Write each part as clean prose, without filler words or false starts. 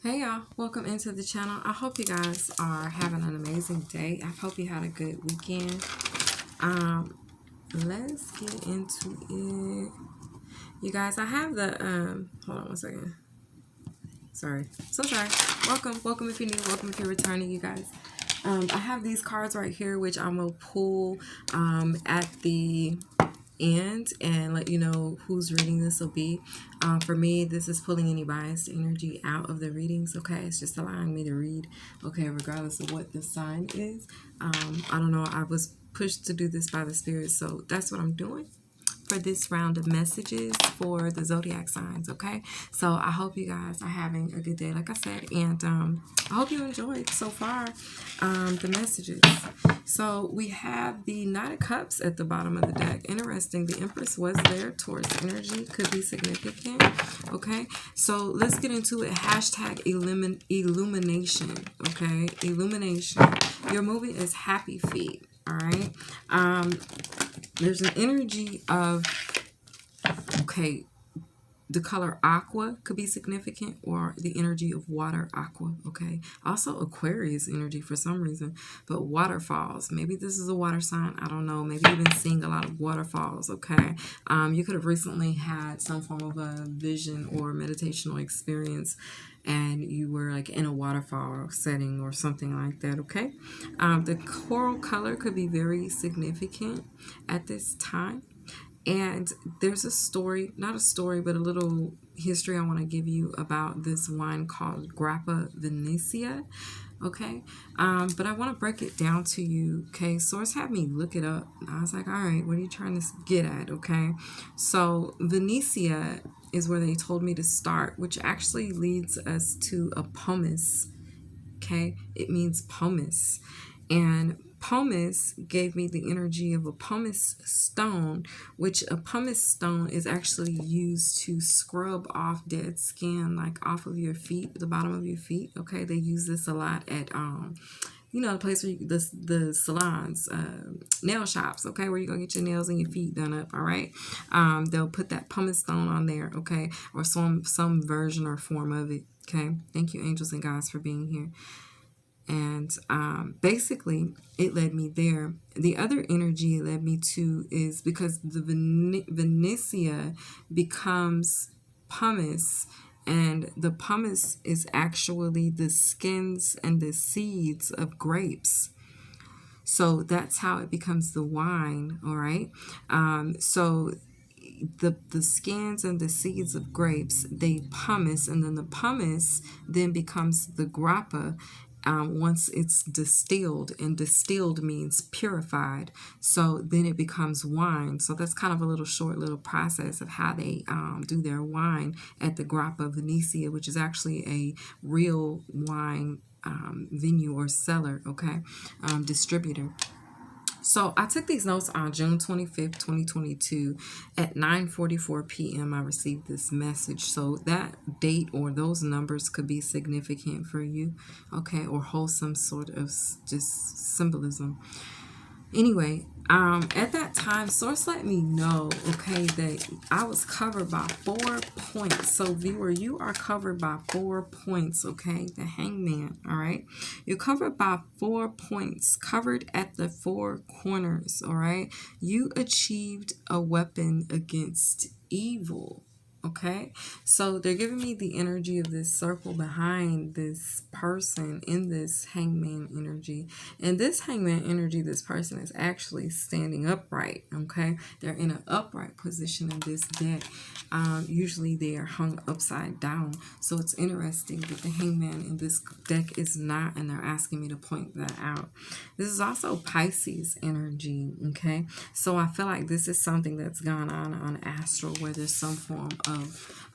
Hey y'all, welcome into the channel. I hope you guys are having an amazing day. I hope you had a good weekend. Let's get into it. You guys, I have the hold on one second. Sorry. So sorry. Welcome if you're new, welcome if you're returning, you guys. I have these cards right here which I'm gonna pull at the end and let you know whose reading this will be. For me, this is pulling any biased energy out of the readings. Okay, it's just allowing me to read, okay, regardless of what the sign is. I don't know, I was pushed to do this by the spirit, so that's what I'm doing for this round of messages for the zodiac signs. Okay, so I hope you guys are having a good day, like I said, and I hope you enjoyed so far the messages. So we have the Knight of Cups at the bottom of the deck. Interesting, the Empress was there. Taurus energy could be significant. Okay, so let's get into it. Hashtag illumination. Okay, illumination. Your movement is happy feet. All right. There's an energy of, okay, the color aqua could be significant, or the energy of water, aqua. Okay, also Aquarius energy for some reason, but waterfalls, maybe this is a water sign, I don't know. Maybe you've been seeing a lot of waterfalls. Okay, you could have recently had some form of a vision or meditational experience and you were like in a waterfall setting or something like that. Okay, the coral color could be very significant at this time. And there's a story, not a story, but a little history I want to give you about this wine called Grappa Venetia. Okay, but I want to break it down to you. Okay, source had me look it up. I was like, all right, what are you trying to get at? Okay, so Venetia is where they told me to start, which actually leads us to a pomace. Okay, it means pomace, and pomace gave me the energy of a pumice stone, which a pumice stone is actually used to scrub off dead skin, like off of your feet, the bottom of your feet. Okay, they use this a lot at the place where the salons, nail shops, okay, where you go get your nails and your feet done up. All right, they'll put that pumice stone on there, okay, or some version or form of it. Okay, thank you, angels and guides, for being here. And basically, it led me there. The other energy it led me to is because the Venetia becomes pumice, and the pumice is actually the skins and the seeds of grapes. So that's how it becomes the wine. All right. So the skins and the seeds of grapes, they pumice, and then the pumice then becomes the grappa once it's distilled, and distilled means purified. So then it becomes wine. So that's kind of a little short little process of how they do their wine at the Grappa Venetia, which is actually a real wine venue or cellar, okay, distributor. So I took these notes on June 25th, 2022 at 9:44 p.m. I received this message. So that date or those numbers could be significant for you, okay, or hold some sort of just symbolism. Anyway, at that time, source let me know, okay, that I was covered by 4 points. So viewer, you are covered by 4 points, okay? The hangman, all right? You're covered by 4 points, covered at the 4 corners, all right? You achieved a weapon against evil. Okay, so they're giving me the energy of this circle behind this person in this hangman energy. And this hangman energy, this person is actually standing upright. Okay, they're in an upright position in this deck. Usually they are hung upside down. So it's interesting that the hangman in this deck is not, and they're asking me to point that out. This is also Pisces energy. Okay, so I feel like this is something that's gone on astral, where there's some form of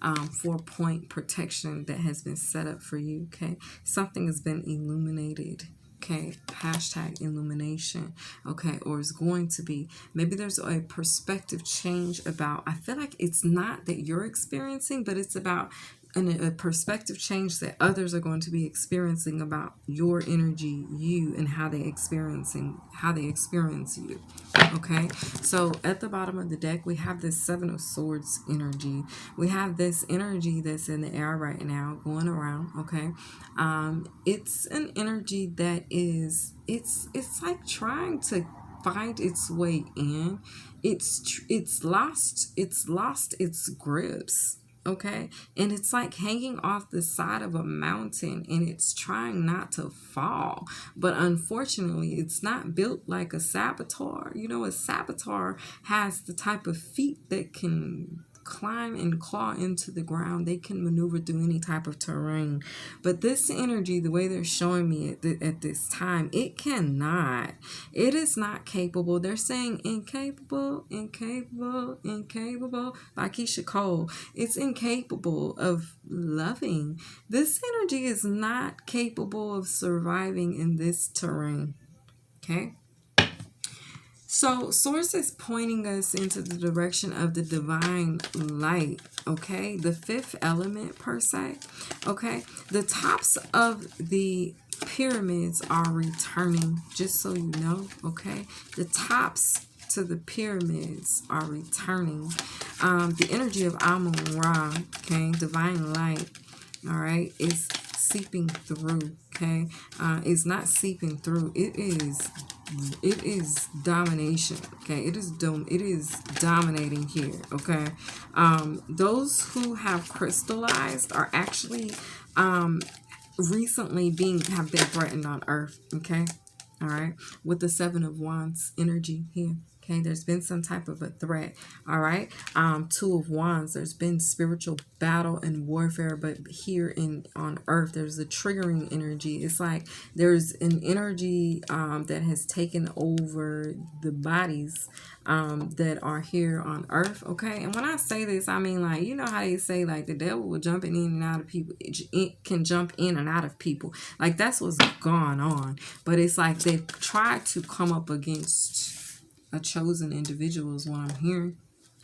4-point protection that has been set up for you. Okay, something has been illuminated. Okay, hashtag illumination. Okay, or is going to be. Maybe there's a perspective change about, I feel like it's not that you're experiencing, but it's about a perspective change that others are going to be experiencing about your energy, you, and how they experience you. Okay, so at the bottom of the deck we have this Seven of Swords energy. We have this energy that's in the air right now going around. Okay, it's an energy that is it's like trying to find its way in. It's lost its grips. Okay, and it's like hanging off the side of a mountain and it's trying not to fall, but unfortunately it's not built like a saboteur. You know, a saboteur has the type of feet that can climb and claw into the ground. They can maneuver through any type of terrain. But this energy, the way they're showing me at this time, it cannot. It is not capable. They're saying incapable, incapable, incapable. Like Keisha Cole, it's incapable of loving. This energy is not capable of surviving in this terrain. Okay? So Source is pointing us into the direction of the divine light, okay? The fifth element per se, okay? The tops of the pyramids are returning, just so you know, okay? The tops to the pyramids are returning. The energy of Amun-Ra, okay? Divine light, all right, is seeping through, okay? It's not seeping through. It is domination. Okay, it is dominating here. Okay, those who have crystallized are actually recently have been threatened on Earth. Okay, all right, with the Seven of Wands energy here. Okay, there's been some type of a threat. All right, Two of Wands. There's been spiritual battle and warfare, but here on Earth, there's a triggering energy. It's like there's an energy that has taken over the bodies that are here on Earth. Okay, and when I say this, I mean, like, you know how they say like the devil will jumping in and out of people. It can jump in and out of people. Like that's what's gone on. But it's like they've tried to come up against a chosen individual is what I'm hearing.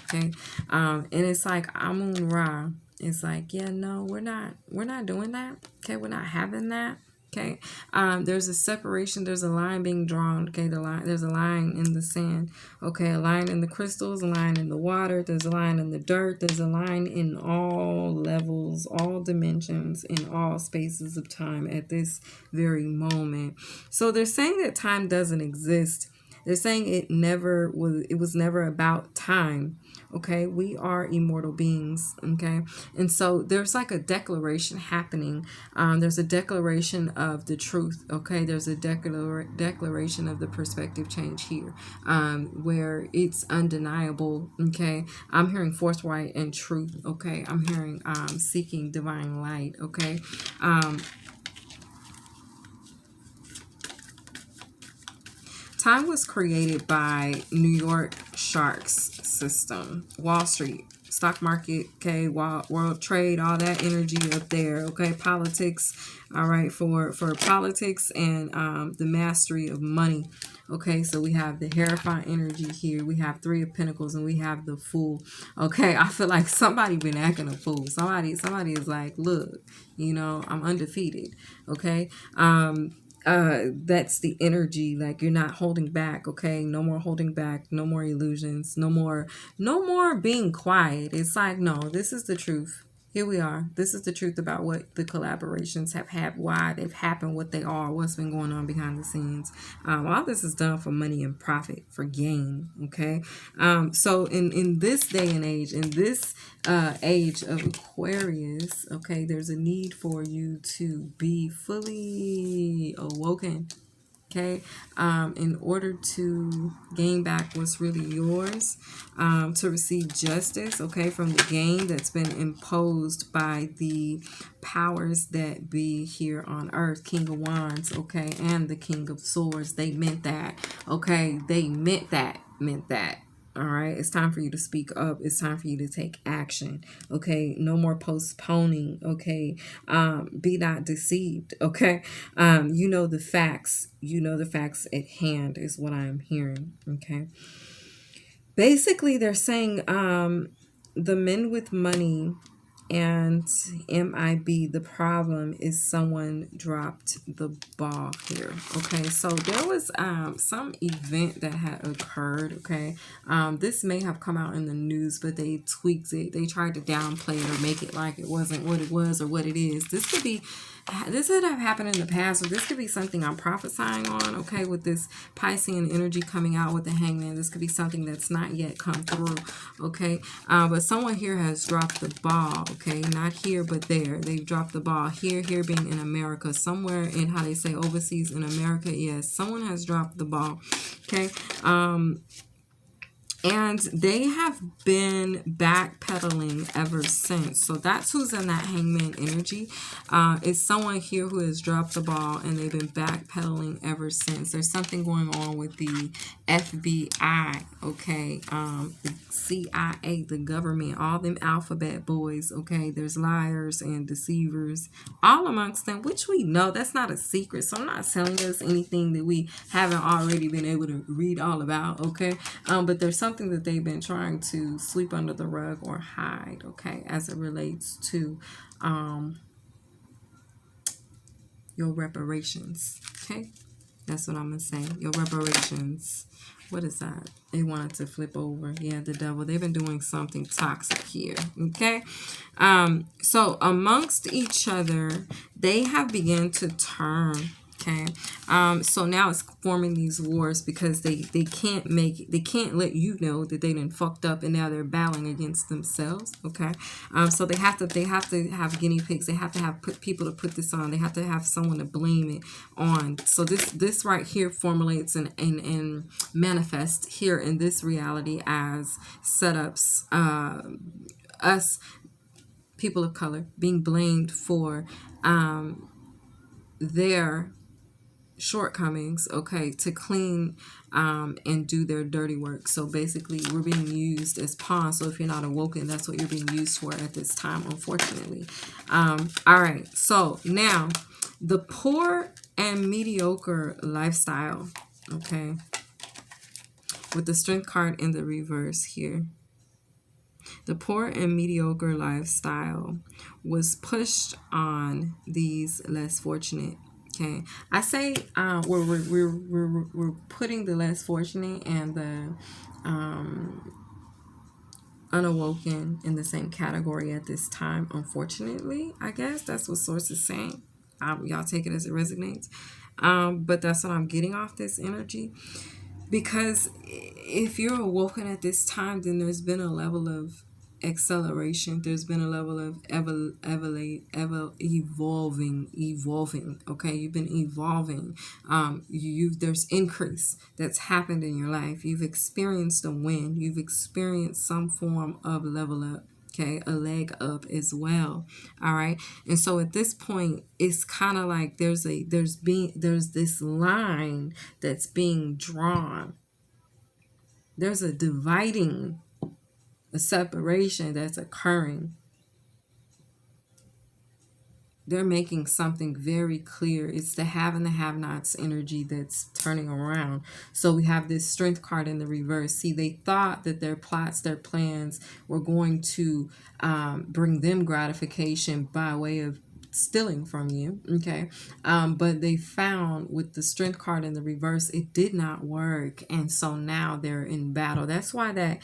Okay, and it's like Amun-Ra. It's like, yeah, no, we're not doing that. Okay, we're not having that. Okay, there's a separation. There's a line being drawn. Okay, there's a line in the sand. Okay, a line in the crystals, a line in the water. There's a line in the dirt. There's a line in all levels, all dimensions, in all spaces of time at this very moment. So they're saying that time doesn't exist. They're saying it was never about time. Okay, we are immortal beings. Okay, and so there's like a declaration happening. There's a declaration of the truth. Okay, there's a declaration of the perspective change here, where it's undeniable. Okay, I'm hearing forthright and truth. Okay, I'm hearing seeking divine light. Okay, time was created by New York Sharks system, Wall Street, stock market, okay, world trade, all that energy up there, okay, politics, all right, for politics and the mastery of money. Okay, so we have the Hierophant energy here. We have Three of Pentacles and we have the Fool. Okay, I feel like somebody been acting a fool. Somebody is like, look, you know, I'm undefeated. Okay, that's the energy. Like you're not holding back. Okay, no more holding back, no more illusions, no more being quiet. It's like, no, this is the truth. Here we are. This is the truth about what the collaborations have had, why they've happened, what they are, what's been going on behind the scenes. All this is done for money and profit, for gain. Okay, so in this day and age, in this age of Aquarius, okay, there's a need for you to be fully awoken. Okay, in order to gain back what's really yours, to receive justice, okay, from the gain that's been imposed by the powers that be here on Earth, King of Wands, okay, and the King of Swords. They meant that, okay, they meant that. All right, it's time for you to speak up. It's time for you to take action. Okay, no more postponing. Okay, be not deceived. Okay, you know the facts. You know the facts at hand is what I'm hearing. Okay, basically they're saying the men with money And MIB, the problem is someone dropped the ball here. Okay, so there was some event that had occurred. Okay, this may have come out in the news, but they tweaked it. They tried to downplay it or make it like it wasn't what it was or what it is. This could have happened in the past, or this could be something I'm prophesying on, okay, with this Piscean energy coming out with the Hangman. This could be something that's not yet come through, okay? But someone here has dropped the ball, okay? Not here, but there. They've dropped the ball. Here being in America. Somewhere in, how they say, overseas in America, yes. Someone has dropped the ball, okay? And they have been backpedaling ever since. So that's who's in that Hangman energy. It's someone here who has dropped the ball and they've been backpedaling ever since. There's something going on with the FBI, okay? The CIA, the government, all them alphabet boys, okay? There's liars and deceivers all amongst them, which we know. That's not a secret. So I'm not telling us anything that we haven't already been able to read all about, okay? But there's something that they've been trying to sweep under the rug or hide, okay, as it relates to your reparations, okay? That's what I'm gonna say. Your reparations. What is that? They wanted to flip over. Yeah, the devil. They've been doing something toxic here, okay? So amongst each other, they have begun to turn. Okay, so now it's forming these wars because they can't let you know that they done fucked up and now they're battling against themselves. Okay, so they have to have guinea pigs. They have to have people to put this on. They have to have someone to blame it on. So this right here formulates and manifests here in this reality as setups. Us people of color being blamed for their shortcomings, okay, to clean and do their dirty work. So basically we're being used as pawns. So if you're not awoken, that's what you're being used for at this time, unfortunately. All right, so now the poor and mediocre lifestyle, okay, with the strength card in the reverse here. The poor and mediocre lifestyle was pushed on these less fortunate. Okay, I say we're putting the less fortunate and the unawoken in the same category at this time. Unfortunately, I guess that's what source is saying. Y'all take it as it resonates. But that's what I'm getting off this energy. Because if you're awoken at this time, then there's been a level of acceleration. There's been a level of evolving. Okay, you've been evolving. There's increase that's happened in your life. You've experienced a win. You've experienced some form of level up. Okay, a leg up as well. All right, and so at this point, it's kind of like there's this line that's being drawn. There's a dividing, a separation that's occurring. They're making something very clear. It's the have and the have-nots energy that's turning around. So we have this strength card in the reverse. See, they thought that their plots, their plans were going to bring them gratification by way of stealing from you, okay? But they found with the strength card in the reverse, it did not work. And so now they're in battle. That's why that,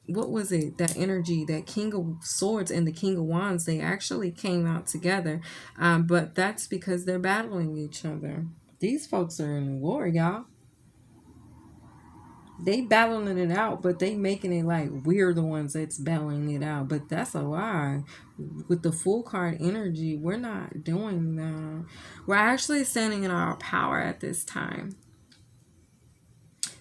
what was it, that energy, that King of Swords and the King of Wands, they actually came out together. But that's because they're battling each other. These folks are in war, y'all. They battling it out, but they making it like we're the ones that's battling it out. But that's a lie. With the full card energy, we're not doing that. We're actually standing in our power at this time.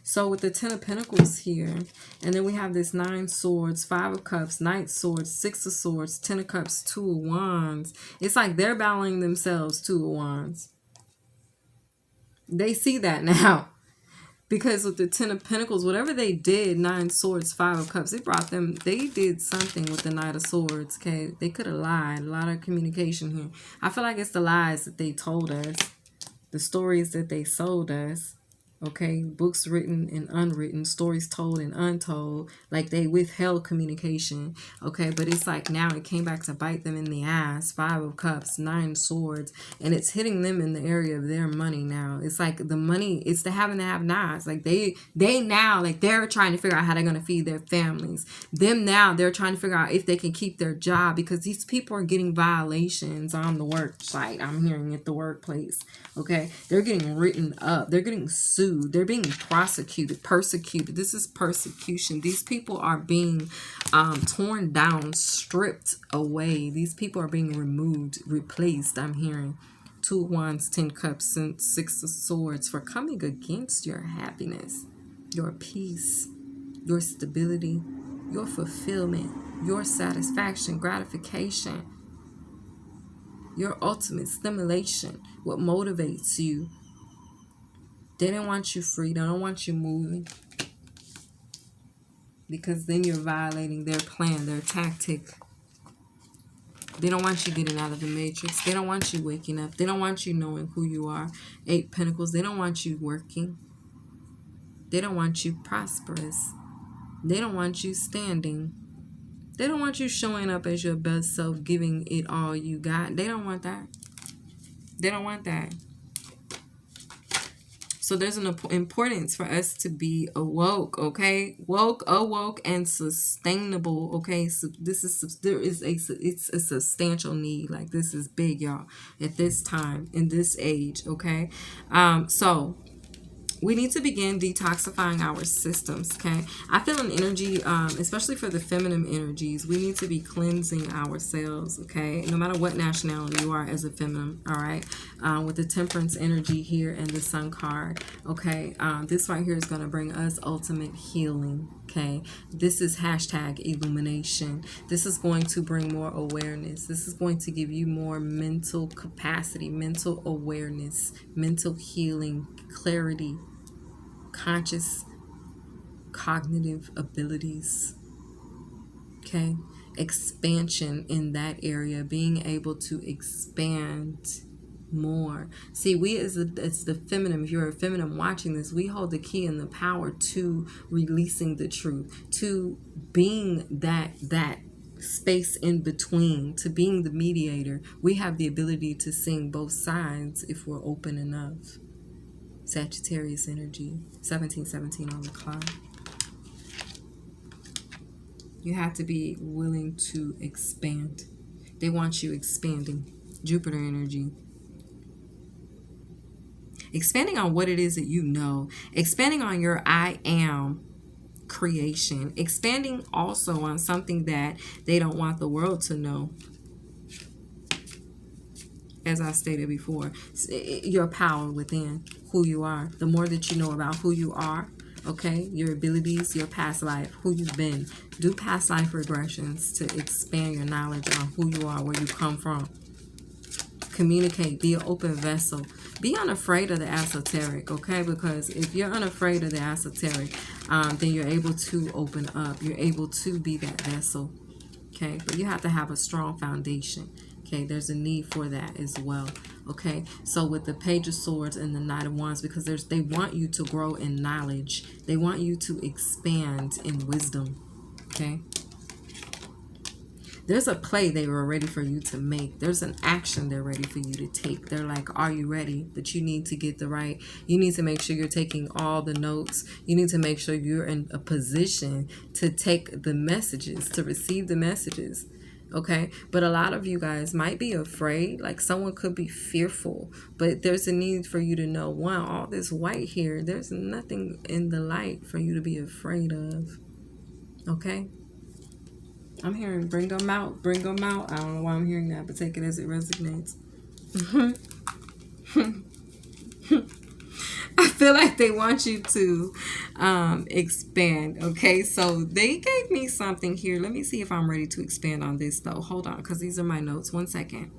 So with the 10 of Pentacles here, and then we have this 9 swords, 5 of Cups, Knight of Swords, 6 of Swords, 10 of Cups, 2 of Wands. It's like they're battling themselves, 2 of Wands. They see that now. Because with the 10 of Pentacles, whatever they did, 9 swords, 5 of Cups, they did something with the Knight of Swords, okay? They could have lied. A lot of communication here. I feel like it's the lies that they told us. The stories that they sold us. Okay, books written and unwritten, stories told and untold, like they withheld communication. Okay, but it's like now it came back to bite them in the ass. 5 of Cups, 9 Swords, and it's hitting them in the area of their money now. It's like the money, it's the have and the have nots. Like they now, like they're trying to figure out how they're gonna feed their families. Them now, they're trying to figure out if they can keep their job, because these people are getting violations on the work site. I'm hearing at the workplace. Okay, they're getting written up, they're getting sued, they're being prosecuted, persecuted. This is persecution. These people are being torn down, stripped away. These people are being removed, replaced. I'm hearing 2 of Wands, 10 Cups, and 6 of Swords for coming against your happiness, your peace, your stability, your fulfillment, your satisfaction, gratification, your ultimate stimulation, what motivates you. They don't want you free. They don't want you moving, because then you're violating their plan, their tactic. They don't want you getting out of the matrix. They don't want you waking up. They don't want you knowing who you are. 8 of Pentacles. They don't want you working. They don't want you prosperous. They don't want you standing. They don't want you showing up as your best self, giving it all you got. They don't want that. They don't want that. So there's an importance for us to be awoke, okay? Woke, awoke, and sustainable, okay? So it's a substantial need. Like, this is big, y'all, at this time, in this age, okay? So we need to begin detoxifying our systems, okay? I feel an energy, especially for the feminine energies, we need to be cleansing ourselves, okay? No matter what nationality you are as a feminine, all right? With the Temperance energy here and the Sun card, okay? This right here is going to bring us ultimate healing, okay? This is hashtag illumination. This is going to bring more awareness. This is going to give you more mental capacity, mental awareness, mental healing, clarity, conscious cognitive abilities, okay? Expansion in that area, being able to expand more. See, we as the feminine, if you're a feminine watching this, we hold the key and the power to releasing the truth, to being that space in between, to being the mediator. We have the ability to sing both sides if we're open enough. Sagittarius energy, 1717 on the clock. You have to be willing to expand. They want you expanding. Jupiter energy. Expanding on what it is that you know. Expanding on your I am creation. Expanding also on something that they don't want the world to know. As I stated before, your power within, who you are. The more that you know about who you are, okay, your abilities, your past life, who you've been. Do past life regressions to expand your knowledge on who you are, where you come from. Communicate, be an open vessel. Be unafraid of the esoteric, okay? Because if you're unafraid of the esoteric, then you're able to open up. You're able to be that vessel, okay? But you have to have a strong foundation. Okay, there's a need for that as well. Okay, so with the Page of Swords and the Knight of Wands, because they want you to grow in knowledge. They want you to expand in wisdom. Okay, there's a play they were ready for you to make. There's an action they're ready for you to take. They're like, are you ready? But you need to get the right. You need to make sure you're taking all the notes. You need to make sure you're in a position to take the messages, to receive the messages. Okay, but a lot of you guys might be afraid, like someone could be fearful, but there's a need for you to know, one, all this white here, there's nothing in the light for you to be afraid of. Okay, I'm hearing bring them out, bring them out. I don't know why I'm hearing that, but take it as it resonates. I feel like they want you to expand. Okay, so they gave me something here. Let me see if I'm ready to expand on this though. Hold on, because these are my notes. 1 second.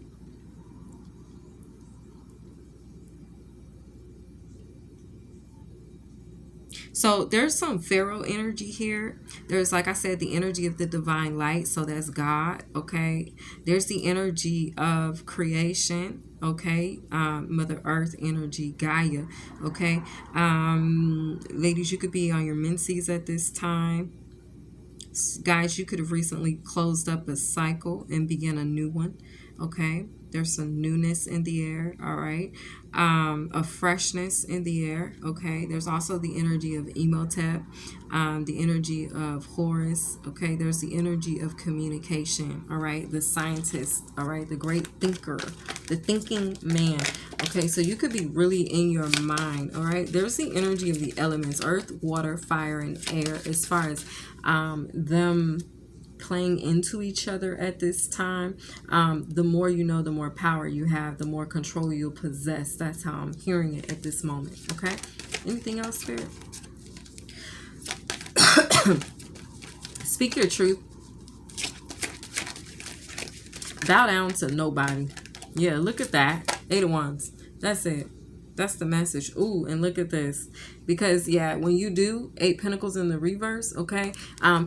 So there's some Pharaoh energy here. There's, like I said, the energy of the divine light. So that's God. Okay, there's the energy of creation. okay? Mother Earth energy, Gaia, okay? Ladies, you could be on your menses at this time. Guys, you could have recently closed up a cycle and began a new one, okay? There's some newness in the air, all right? A freshness in the air, okay? There's also the energy of Emotep, the energy of Horus, okay? There's the energy of communication, all right? The scientist, all right? The great thinker, the thinking man, okay? So you could be really in your mind, all right? There's the energy of the elements, earth, water, fire, and air, as far as them playing into each other at this time. The more you know, the more power you have, the more control you'll possess. That's how I'm hearing it at this moment, okay? Anything else, Spirit? Speak your truth. Bow down to nobody. Yeah, look at that. 8 of Wands. That's it. That's the message. Ooh, and look at this. Because, yeah, when you do 8 Pentacles in the reverse, okay,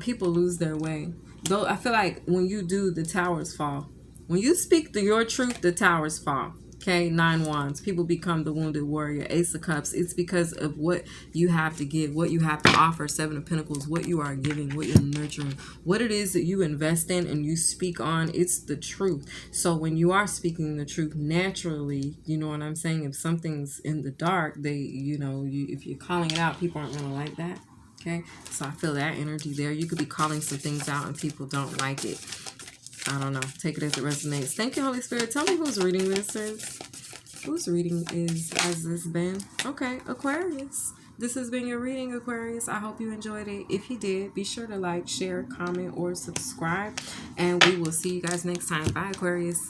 people lose their way. Though I feel like when you do, the towers fall. When you speak your truth, the towers fall. Okay, 9 Wands. People become the wounded warrior. Ace of Cups. It's because of what you have to give, what you have to offer. 7 of Pentacles. What you are giving, what you're nurturing, what it is that you invest in and you speak on. It's the truth. So when you are speaking the truth naturally, you know what I'm saying? If something's in the dark, if you're calling it out, people aren't going to like that. Okay, so I feel that energy there. You could be calling some things out and people don't like it. I don't know. Take it as it resonates. Thank you, Holy Spirit. Tell me whose reading this is. Whose reading has this been? Okay, Aquarius. This has been your reading, Aquarius. I hope you enjoyed it. If you did, be sure to like, share, comment, or subscribe. And we will see you guys next time. Bye, Aquarius.